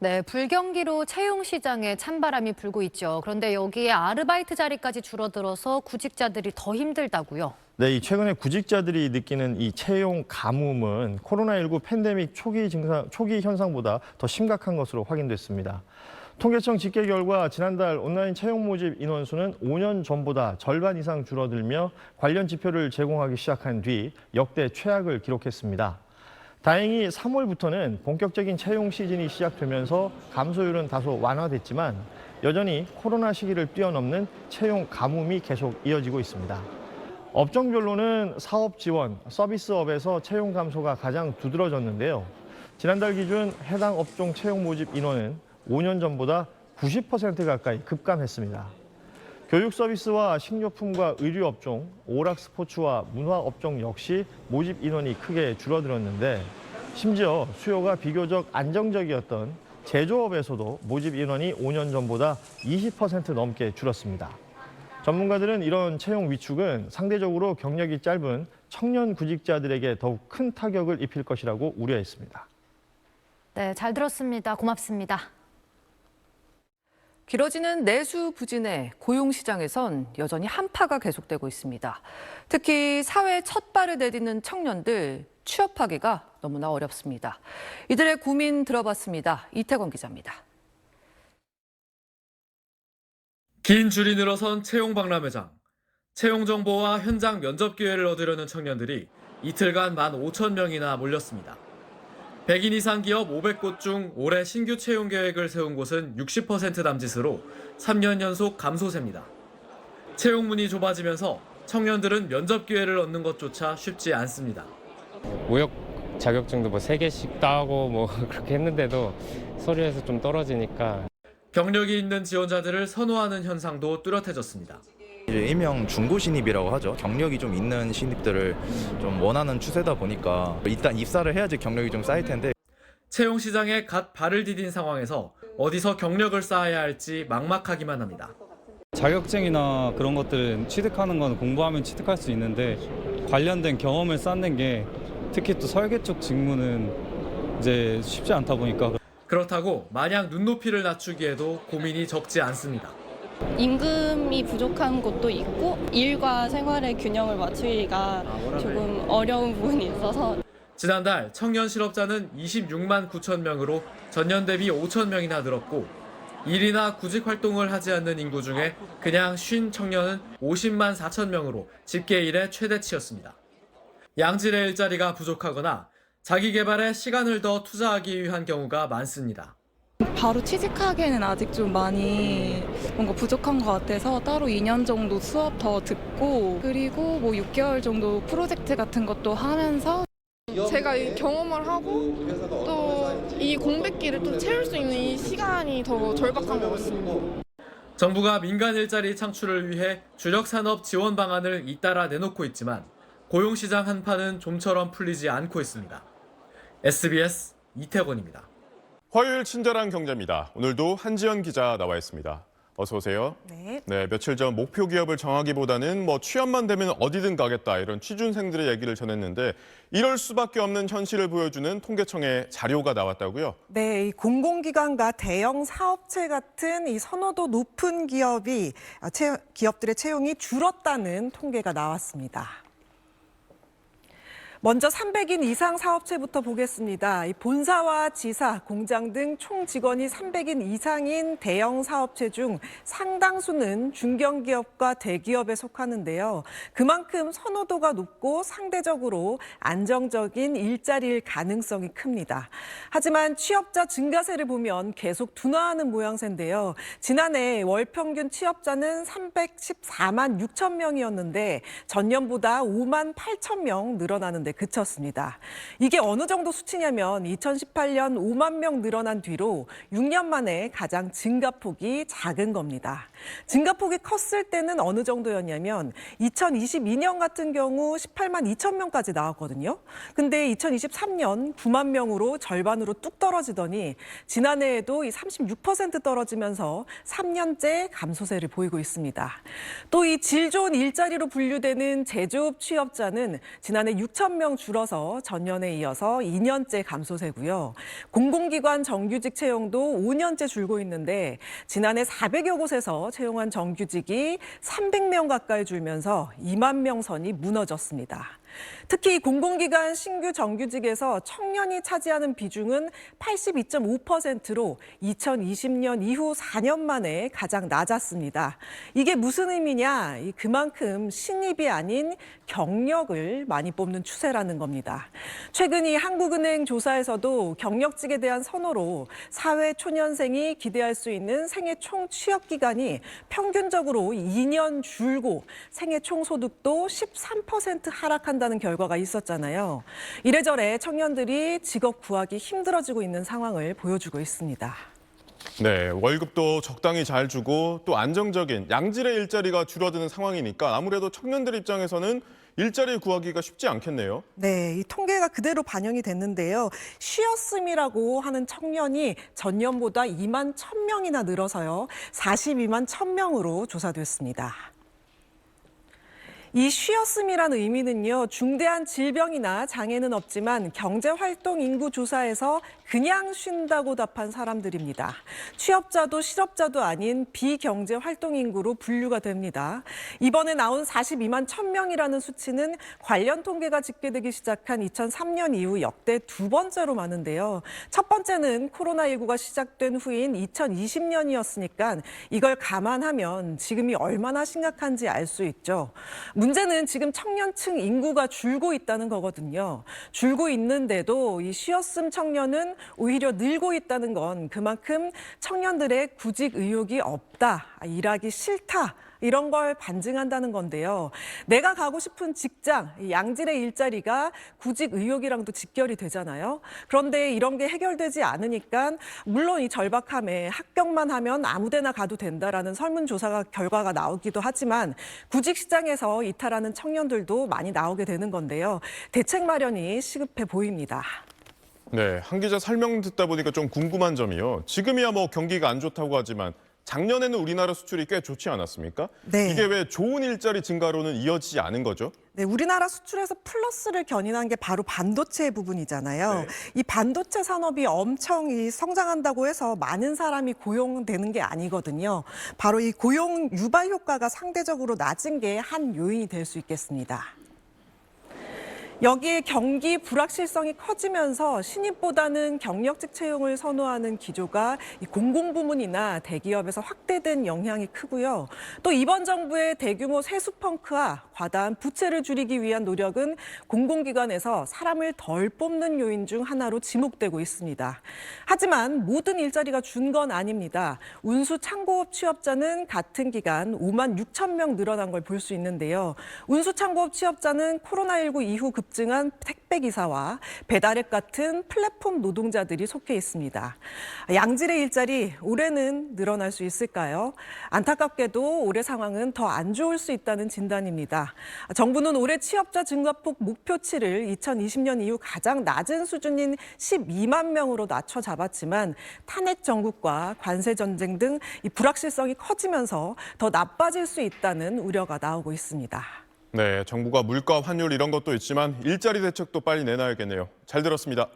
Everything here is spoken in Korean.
네, 불경기로 채용 시장에 찬바람이 불고 있죠. 그런데 여기에 아르바이트 자리까지 줄어들어서 구직자들이 더 힘들다고요. 네, 최근에 구직자들이 느끼는 이 채용 가뭄은 코로나19 팬데믹 초기 현상보다 더 심각한 것으로 확인됐습니다. 통계청 집계 결과 지난달 온라인 채용 모집 인원수는 5년 전보다 절반 이상 줄어들며 관련 지표를 제공하기 시작한 뒤 역대 최악을 기록했습니다. 다행히 3월부터는 본격적인 채용 시즌이 시작되면서 감소율은 다소 완화됐지만 여전히 코로나 시기를 뛰어넘는 채용 가뭄이 계속 이어지고 있습니다. 업종별로는 사업 지원, 서비스업에서 채용 감소가 가장 두드러졌는데요. 지난달 기준 해당 업종 채용 모집 인원은 5년 전보다 90% 가까이 급감했습니다. 교육 서비스와 식료품과 의류 업종, 오락 스포츠와 문화 업종 역시 모집 인원이 크게 줄어들었는데 심지어 수요가 비교적 안정적이었던 제조업에서도 모집 인원이 5년 전보다 20% 넘게 줄었습니다. 전문가들은 이런 채용 위축은 상대적으로 경력이 짧은 청년 구직자들에게 더욱 큰 타격을 입힐 것이라고 우려했습니다. 네, 잘 들었습니다. 고맙습니다. 길어지는 내수 부진에 고용시장에선 여전히 한파가 계속되고 있습니다. 특히 사회 첫 발을 내딛는 청년들 취업하기가 너무나 어렵습니다. 이들의 고민 들어봤습니다. 이태권 기자입니다. 긴 줄이 늘어선 채용 박람회장. 채용 정보와 현장 면접 기회를 얻으려는 청년들이 이틀간 15,000명이나 몰렸습니다. 100인 이상 기업 500곳 중 올해 신규 채용 계획을 세운 곳은 60% 남짓으로 3년 연속 감소세입니다. 채용 문이 좁아지면서 청년들은 면접 기회를 얻는 것조차 쉽지 않습니다. 무역 자격증도 3개씩 따고 그렇게 했는데도 서류에서 좀 떨어지니까. 경력이 있는 지원자들을 선호하는 현상도 뚜렷해졌습니다. 일명 중고 신입이라고 하죠. 경력이 좀 있는 신입들을 좀 원하는 추세다 보니까 일단 입사를 해야지 경력이 좀 쌓일 텐데. 채용 시장에 갓 발을 디딘 상황에서 어디서 경력을 쌓아야 할지 막막하기만 합니다. 자격증이나 그런 것들은 취득하는 건 공부하면 취득할 수 있는데 관련된 경험을 쌓는 게 특히 또 설계 쪽 직무는 이제 쉽지 않다 보니까. 그렇다고 마냥 눈높이를 낮추기에도 고민이 적지 않습니다. 임금이 부족한 곳도 있고 일과 생활의 균형을 맞추기가 조금 어려운 부분이 있어서. 지난달 청년 실업자는 26만 9천 명으로 전년 대비 5천 명이나 늘었고 일이나 구직 활동을 하지 않는 인구 중에 그냥 쉰 청년은 50만 4천 명으로 집계 이래 최대치였습니다. 양질의 일자리가 부족하거나 자기 개발에 시간을 더 투자하기 위한 경우가 많습니다. 바로 취직하기에는 아직 좀 많이 뭔가 부족한 것 같아서 따로 2년 정도 수업 더 듣고 그리고 6개월 정도 프로젝트 같은 것도 하면서 제가 경험을 하고 또 이 공백기를 또 채울 수 있는 이 시간이 더 절박한 것 같습니다. 정부가 민간 일자리 창출을 위해 주력 산업 지원 방안을 잇따라 내놓고 있지만 고용시장 한파는 좀처럼 풀리지 않고 있습니다. SBS 이태권입니다. 화요일 친절한 경제입니다. 오늘도 한지연 기자 나와 있습니다. 어서 오세요. 네, 며칠 전 목표 기업을 정하기보다는 취업만 되면 어디든 가겠다 이런 취준생들의 얘기를 전했는데 이럴 수밖에 없는 현실을 보여주는 통계청의 자료가 나왔다고요? 네, 이 공공기관과 대형 사업체 같은 이 선호도 높은 기업들의 채용이 줄었다는 통계가 나왔습니다. 먼저 300인 이상 사업체부터 보겠습니다. 본사와 지사, 공장 등 총 직원이 300인 이상인 대형 사업체 중 상당수는 중견기업과 대기업에 속하는데요. 그만큼 선호도가 높고 상대적으로 안정적인 일자리일 가능성이 큽니다. 하지만 취업자 증가세를 보면 계속 둔화하는 모양새인데요. 지난해 월 평균 취업자는 314만 6천 명이었는데 전년보다 5만 8천 명 늘어나는데 그쳤습니다. 이게 어느 정도 수치냐면 2018년 5만 명 늘어난 뒤로 6년 만에 가장 증가폭이 작은 겁니다. 증가폭이 컸을 때는 어느 정도였냐면 2022년 같은 경우 18만 2천 명까지 나왔거든요. 근데 2023년 9만 명으로 절반으로 뚝 떨어지더니 지난해에도 36% 떨어지면서 3년째 감소세를 보이고 있습니다. 또 이 질 좋은 일자리로 분류되는 제조업 취업자는 지난해 6천 300명 줄어서 전년에 이어서 2년째 감소세고요. 공공기관 정규직 채용도 5년째 줄고 있는데 지난해 400여 곳에서 채용한 정규직이 300명 가까이 줄면서 2만 명 선이 무너졌습니다. 특히 공공기관 신규 정규직에서 청년이 차지하는 비중은 82.5%로 2020년 이후 4년 만에 가장 낮았습니다. 이게 무슨 의미냐? 그만큼 신입이 아닌 경력을 많이 뽑는 추세라는 겁니다. 최근 이 한국은행 조사에서도 경력직에 대한 선호로 사회초년생이 기대할 수 있는 생애 총 취업 기간이 평균적으로 2년 줄고 생애 총 소득도 13% 하락한다는 결과가 있었잖아요. 이래저래 청년들이 직업 구하기 힘들어지고 있는 상황을 보여주고 있습니다. 네, 월급도 적당히 잘 주고 또 안정적인 양질의 일자리가 줄어드는 상황이니까 아무래도 청년들 입장에서는 일자리 구하기가 쉽지 않겠네요. 네, 이 통계가 그대로 반영이 됐는데요. 쉬었음이라고 하는 청년이 전년보다 2만 1,000명이나 늘어서요. 42만 1,000명으로 조사됐습니다. 이 쉬었음이라는 의미는요, 중대한 질병이나 장애는 없지만 경제활동 인구 조사에서 그냥 쉰다고 답한 사람들입니다. 취업자도 실업자도 아닌 비경제활동 인구로 분류가 됩니다. 이번에 나온 42만 1,000명이라는 수치는 관련 통계가 집계되기 시작한 2003년 이후 역대 두 번째로 많은데요. 첫 번째는 코로나19가 시작된 후인 2020년이었으니까 이걸 감안하면 지금이 얼마나 심각한지 알 수 있죠. 문제는 지금 청년층 인구가 줄고 있다는 거거든요. 줄고 있는데도 이 쉬었음 청년은 오히려 늘고 있다는 건 그만큼 청년들의 구직 의욕이 없다, 일하기 싫다, 이런 걸 반증한다는 건데요. 내가 가고 싶은 직장, 양질의 일자리가 구직 의욕이랑도 직결이 되잖아요. 그런데 이런 게 해결되지 않으니까 물론 이 절박함에 합격만 하면 아무 데나 가도 된다라는 설문조사 결과가 나오기도 하지만 구직 시장에서 이탈하는 청년들도 많이 나오게 되는 건데요. 대책 마련이 시급해 보입니다. 네, 한 기자 설명 듣다 보니까 좀 궁금한 점이요. 지금이야 뭐 경기가 안 좋다고 하지만 작년에는 우리나라 수출이 꽤 좋지 않았습니까? 네. 이게 왜 좋은 일자리 증가로는 이어지지 않은 거죠? 네, 우리나라 수출에서 플러스를 견인한 게 바로 반도체 부분이잖아요. 네. 이 반도체 산업이 엄청 성장한다고 해서 많은 사람이 고용되는 게 아니거든요. 바로 이 고용 유발 효과가 상대적으로 낮은 게 한 요인이 될 수 있겠습니다. 여기에 경기 불확실성이 커지면서 신입보다는 경력직 채용을 선호하는 기조가 공공부문이나 대기업에서 확대된 영향이 크고요. 또 이번 정부의 대규모 세수 펑크와 과다한 부채를 줄이기 위한 노력은 공공기관에서 사람을 덜 뽑는 요인 중 하나로 지목되고 있습니다. 하지만 모든 일자리가 준 건 아닙니다. 운수창고업 취업자는 같은 기간 5만 6천 명 늘어난 걸 볼 수 있는데요. 운수창고업 취업자는 코로나19 이후 급증한 택배기사와 배달앱 같은 플랫폼 노동자들이 속해 있습니다. 양질의 일자리 올해는 늘어날 수 있을까요? 안타깝게도 올해 상황은 더 안 좋을 수 있다는 진단입니다. 정부는 올해 취업자 증가폭 목표치를 2020년 이후 가장 낮은 수준인 12만 명으로 낮춰 잡았지만 탄핵 정국과 관세 전쟁 등 이 불확실성이 커지면서 더 나빠질 수 있다는 우려가 나오고 있습니다. 네, 정부가 물가, 환율 이런 것도 있지만 일자리 대책도 빨리 내놔야겠네요. 잘 들었습니다.